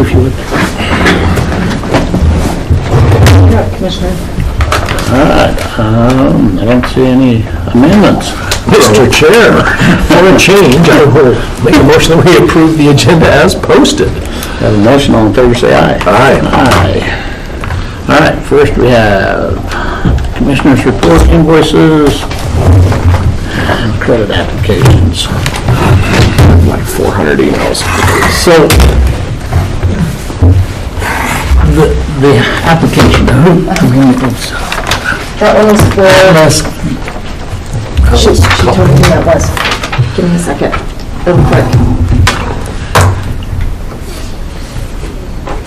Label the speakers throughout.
Speaker 1: if you would.
Speaker 2: Commissioner.
Speaker 1: All right, I don't see any amendments.
Speaker 3: Mr. Chair, for a change, I will make a motion that we approve the agenda as posted.
Speaker 1: Have a motion, all in favor, say aye.
Speaker 3: Aye.
Speaker 1: Aye. All right, first we have Commissioners' report, invoices, and credit applications.
Speaker 3: Like 400 emails.
Speaker 1: So, the application,
Speaker 2: That one was for,
Speaker 1: let's,
Speaker 2: she told me who that was. Give me a second, real quick.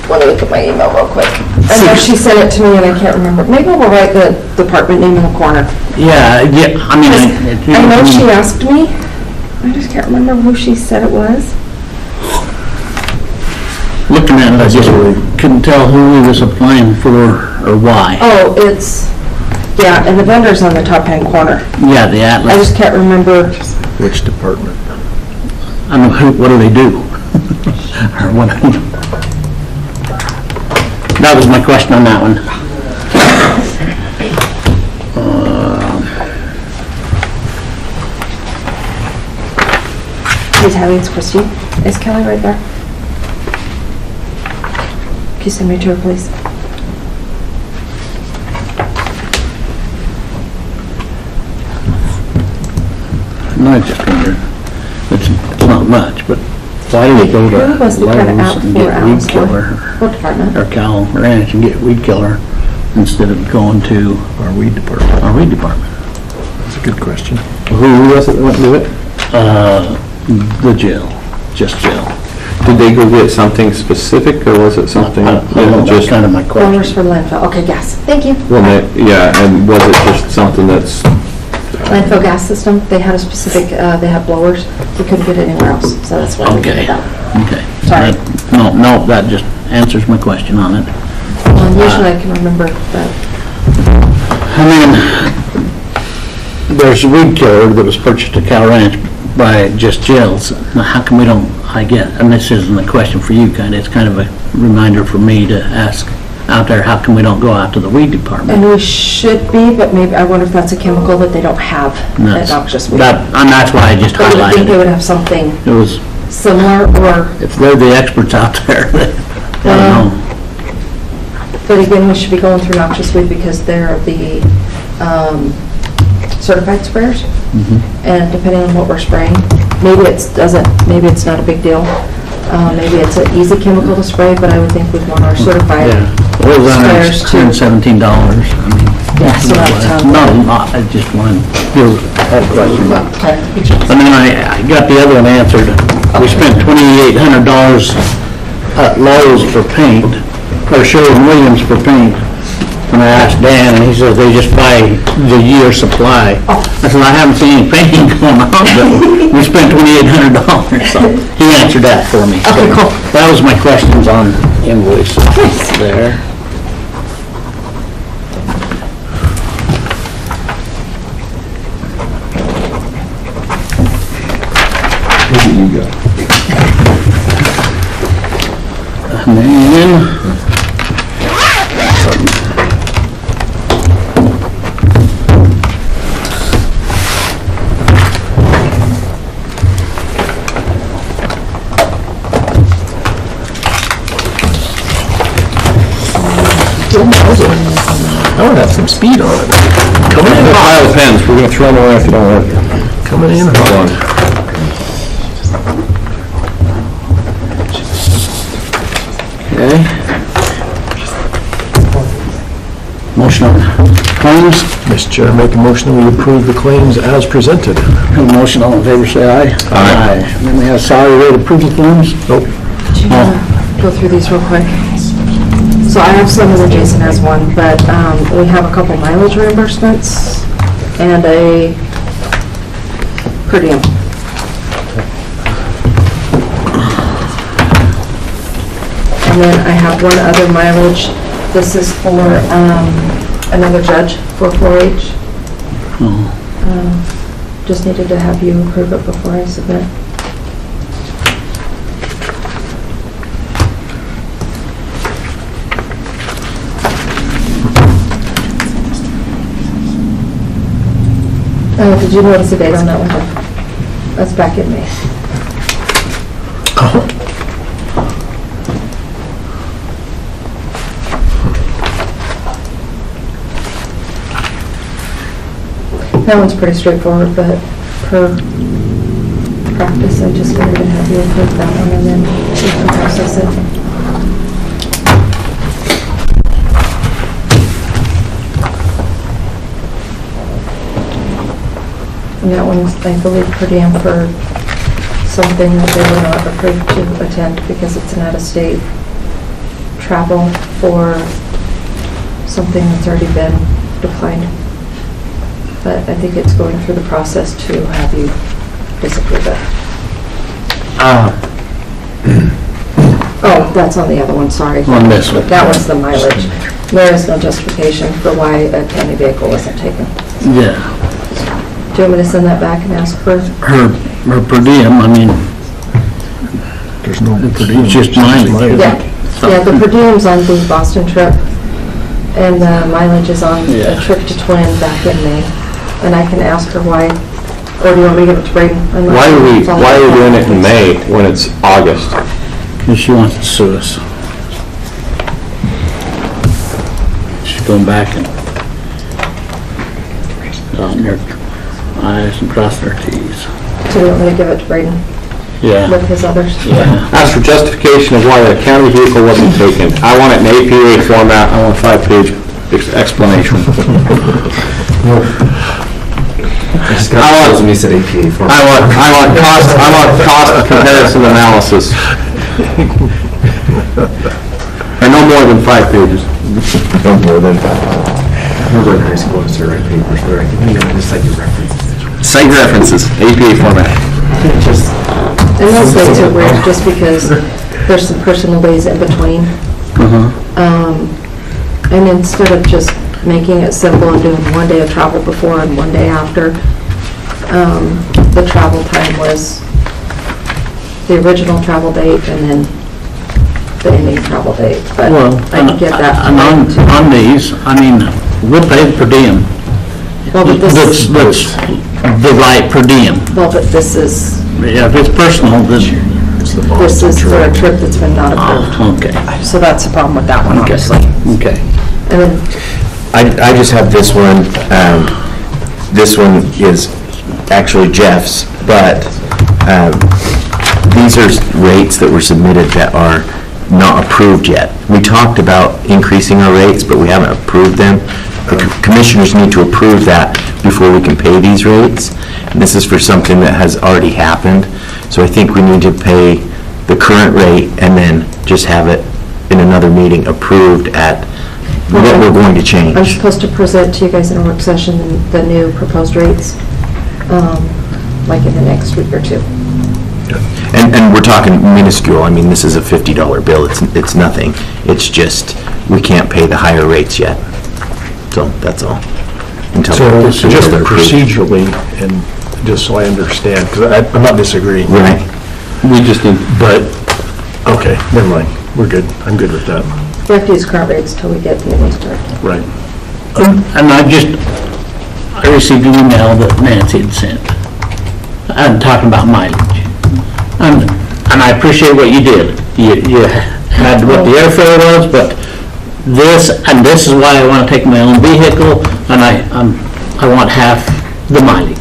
Speaker 2: Let me look at my email real quick. I know she sent it to me and I can't remember. Maybe we'll write the department name in the corner.
Speaker 1: yeah, I mean,
Speaker 2: I know she asked me. I just can't remember who she said it was.
Speaker 1: looking at it, I just couldn't tell who he was applying for or why.
Speaker 2: Oh, it's, yeah, and the vendor's on the top-hand corner.
Speaker 1: Yeah, the
Speaker 2: I
Speaker 1: Atlas.
Speaker 2: just can't remember.
Speaker 3: Which department?
Speaker 1: I don't know, what do they do? Or what? That was my question on that one.
Speaker 2: Hey, Tally, it's Christy. Is Kelly right there? Can you send me to her, please?
Speaker 1: No, I just wondered. It's not much, but why do we go to
Speaker 2: Who was the credit
Speaker 1: Lowe's
Speaker 2: out
Speaker 1: and
Speaker 2: for
Speaker 1: get weed
Speaker 2: Alice?
Speaker 1: killer?
Speaker 2: What department?
Speaker 1: Or Cal Ranch and get weed killer instead of going to
Speaker 3: Our weed department.
Speaker 1: our weed department?
Speaker 3: That's a good question.
Speaker 4: Who was it that went to do it?
Speaker 1: The jail, just jail.
Speaker 4: Did they go get something specific, or was it something
Speaker 1: That's kind of my
Speaker 2: Blowers
Speaker 1: question.
Speaker 2: for landfill. Okay, gas. Thank you.
Speaker 4: Well, yeah, and was it just something that's,
Speaker 2: Landfill gas system, they had a specific, they have blowers. We couldn't get it anywhere else, so that's why we did
Speaker 1: Okay,
Speaker 2: that.
Speaker 1: okay.
Speaker 2: Sorry.
Speaker 1: No, that just answers my question on it.
Speaker 2: Usually I can remember, but
Speaker 1: I mean, there's a weed killer that was purchased at Cal Ranch by just jails. Now, how come we don't, and this isn't a question for you, it's kind of a reminder for me to ask out there, how come we don't go out to the weed department?
Speaker 2: and we should be, but maybe, I wonder if that's a chemical that they don't have at noxious weed.
Speaker 1: And that's why I just
Speaker 2: But I would think they
Speaker 1: highlighted
Speaker 2: would
Speaker 1: it.
Speaker 2: have something
Speaker 1: It was,
Speaker 2: similar, or,
Speaker 1: if they're the experts out there, I don't know.
Speaker 2: but again, we should be going through noxious weed because they're the certified sprayers. And depending on what we're spraying, maybe maybe it's not a big deal. Maybe it's an easy chemical to spray, but I would think we'd want our certified
Speaker 1: Yeah. It was
Speaker 2: sprayers too.
Speaker 1: $117. I mean,
Speaker 2: Yeah, so not a ton.
Speaker 1: not a lot, I just wanted to have a question. And then I got the other one answered. We spent $2,800 at Lowe's for paint, or Sherwin-Williams for paint. And I asked Dan, and he says they just buy the year supply. I said, I haven't seen any painting going on, but we spent $2,800, so he answered that for me.
Speaker 2: Okay, cool.
Speaker 1: That was my questions on invoices there.
Speaker 4: what do you got?
Speaker 1: And then,
Speaker 3: I would have some speed on it. Coming in
Speaker 4: The
Speaker 3: hot.
Speaker 4: pile of pens, we're gonna throw them away if you don't want them.
Speaker 3: Coming in hot.
Speaker 1: okay. Motion on claims.
Speaker 3: Mr. Chair, make a motion that we approve the claims as presented.
Speaker 1: Have a motion, all in favor, say aye.
Speaker 4: Aye.
Speaker 1: And then we have salary rate approval claims.
Speaker 3: Nope.
Speaker 2: Do you want to go through these real quick? So I have some, and then Jason has one, but we have a couple mileage reimbursements and a per diem. And then I have one other mileage. This is for another judge for 4-H. Just needed to have you approve it before I submit. Oh, did you notice the date on that one? That's back in May. That one's pretty straightforward, but per practice, I just figured I'd have you approve that one and then we can process it. And that one's, I believe, per diem for something that they were not approved to attend because it's an out-of-state travel for something that's already been declined. But I think it's going through the process to have you disapprove it. Oh, that's on the other one, sorry.
Speaker 1: On this one.
Speaker 2: That one's the mileage. There is no justification for why a county vehicle wasn't taken.
Speaker 1: Yeah.
Speaker 2: Do you want me to send that back and ask for?
Speaker 1: Her per diem, I mean,
Speaker 3: There's no per diem.
Speaker 1: it's just mileage.
Speaker 2: Yeah, yeah, the per diem's on the Boston trip, and the mileage is on a
Speaker 1: Yeah.
Speaker 2: trip to Twin back in May. And I can ask her why, or do you want me to give it to Braden?
Speaker 4: Why are we doing it in May when it's August?
Speaker 1: Because she wants to sue us. She's going back and dotting her I's and crossing her T's.
Speaker 2: So do you want me to give it to Braden
Speaker 1: Yeah.
Speaker 2: with his others?
Speaker 1: Yeah.
Speaker 4: As for justification of why the county vehicle wasn't taken, I want it in APA format, I want a 5-page explanation. I want cost comparison analysis. Or no more than 5 pages.
Speaker 5: No more than that. I remember in high school, I used to write papers where I could, just cite your references.
Speaker 4: Cite references, APA format.
Speaker 2: And those dates are weird just because there's some personal days in between. And instead of just making it simple and doing one day of travel before and one day after, the travel time was the original travel date and then the ending travel date. But
Speaker 1: Well,
Speaker 2: I can get that.
Speaker 1: and on these, I mean, we'll pay the per diem.
Speaker 2: Well, but this,
Speaker 1: That's the right per diem.
Speaker 2: well, but this is
Speaker 1: Yeah, if it's personal, then,
Speaker 2: for a trip that's been not approved.
Speaker 1: oh, okay,
Speaker 2: So that's the problem with that one, obviously.
Speaker 1: okay.
Speaker 2: And then,
Speaker 5: I just have this one. This one is actually Jeff's, but these are rates that were submitted that are not approved yet. We talked about increasing our rates, but we haven't approved them. The commissioners need to approve that before we can pay these rates. And this is for something that has already happened. So I think we need to pay the current rate and then just have it in another meeting approved at what we're going to change.
Speaker 2: I'm supposed to present to you guys in a work session the new proposed rates, like in the next week or two.
Speaker 5: And we're talking minuscule. I mean, this is a $50 bill. It's nothing. It's just, we can't pay the higher rates yet. So that's all.
Speaker 3: So just procedurally, and just so I understand, because I'm not disagreeing.
Speaker 5: Right.
Speaker 4: We just need,
Speaker 3: But, okay, never mind. We're good. I'm good with that.
Speaker 2: We have to use current rates till we get the new ones correct.
Speaker 3: Right.
Speaker 1: And I received an email that Nancy had sent, and talking about mileage. And I appreciate what you did. You had what the airfare was, but this is why I want to take my own vehicle, and I want half the mileage.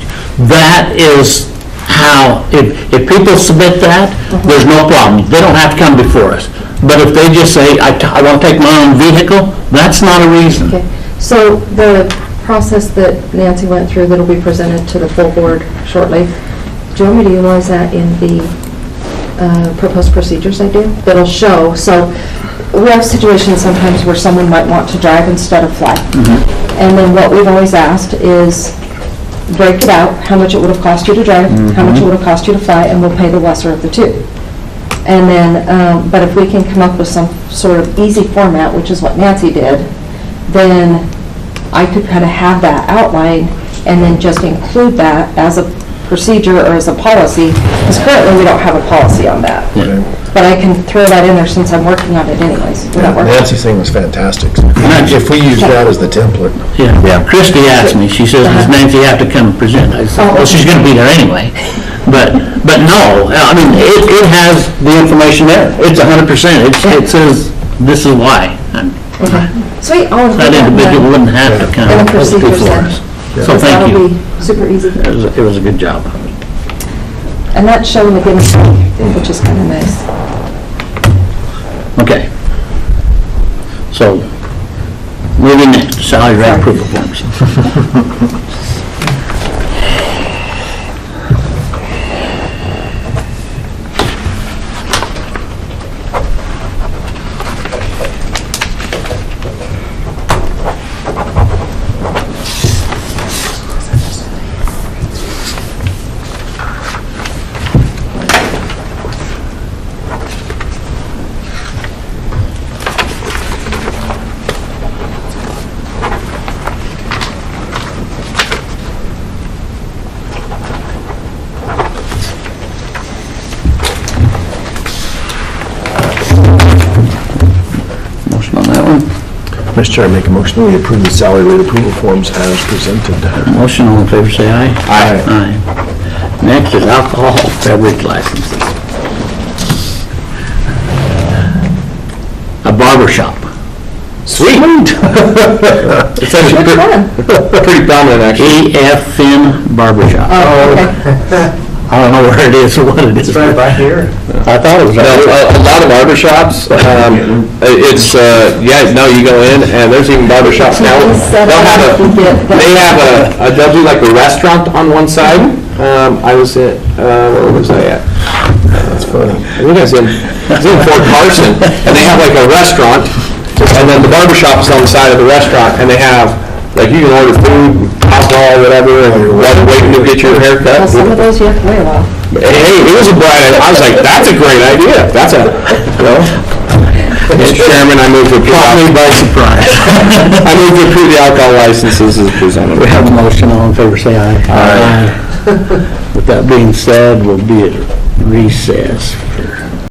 Speaker 1: That is how, if people submit that, there's no problem. They don't have to come before us. But if they just say, I want to take my own vehicle, that's not a reason.
Speaker 2: Okay, so the process that Nancy went through that'll be presented to the full board shortly, do you want me to utilize that in the proposed procedures I do? That'll show, so we have situations sometimes where someone might want to drive instead of fly. And then what we've always asked is break it out, how much it would have cost you to drive, how much it would have cost you to fly, and we'll pay the lesser of the two. And then, but if we can come up with some sort of easy format, which is what Nancy did, then I could kind of have that outline and then just include that as a procedure or as a policy, because currently we don't have a policy on that. But I can throw that in there since I'm working on it anyways. We're not working.
Speaker 3: Nancy's thing was fantastic. If we use that as the template.
Speaker 1: Yeah, Christie asked me, she says, does Nancy have to come present? I said, well, she's gonna be there anyway. But no, I mean, it has the information there. It's 100%. It says, this is why. And
Speaker 2: Okay. Sweet, I'll
Speaker 1: that
Speaker 2: include that in
Speaker 1: individual wouldn't have to come
Speaker 2: in the procedure
Speaker 1: before
Speaker 2: then.
Speaker 1: us. So thank
Speaker 2: That'll
Speaker 1: you.
Speaker 2: be super easy.
Speaker 1: It was a good job.
Speaker 2: And that's showing the Guinness Book, which is kind of nice.
Speaker 1: Okay. So, moving next, salary rate approval forms. Motion on that one.
Speaker 3: Mr. Chair, I make a motion that we approve the salary rate approval forms as presented.
Speaker 1: Motion, all in favor, say aye.
Speaker 3: Aye.
Speaker 1: Aye. Next is alcohol beverage licenses. A barber shop.
Speaker 4: Sweet. It's actually
Speaker 2: Which one?
Speaker 4: pretty prominent, actually.
Speaker 1: EFN Barber Shop.
Speaker 2: Oh, okay.
Speaker 1: I don't know where it is or what it is.
Speaker 3: Right by here.
Speaker 1: I thought it was.
Speaker 4: No, a lot of barber shops, it's, no, you go in, and there's even barber shops now. They'll do like a restaurant on one side. I was at, where was I at?
Speaker 3: That's funny.
Speaker 4: I think I was in Fort Carson, and they have like a restaurant, and then the barber shop is on the side of the restaurant, and they have, like, you can order food, alcohol, whatever, and while you're waiting to get your hair
Speaker 2: Well,
Speaker 4: cut.
Speaker 2: some of those you have to wait a while.
Speaker 4: Hey, it was a bright idea. I was like, that's a great idea. Mr. Chairman, I move to approve.
Speaker 1: Caught me by surprise.
Speaker 4: I move to approve the alcohol licenses as presented.
Speaker 1: We have a motion, all in favor, say aye.
Speaker 4: Aye.
Speaker 1: With that being said, we'll be at recess for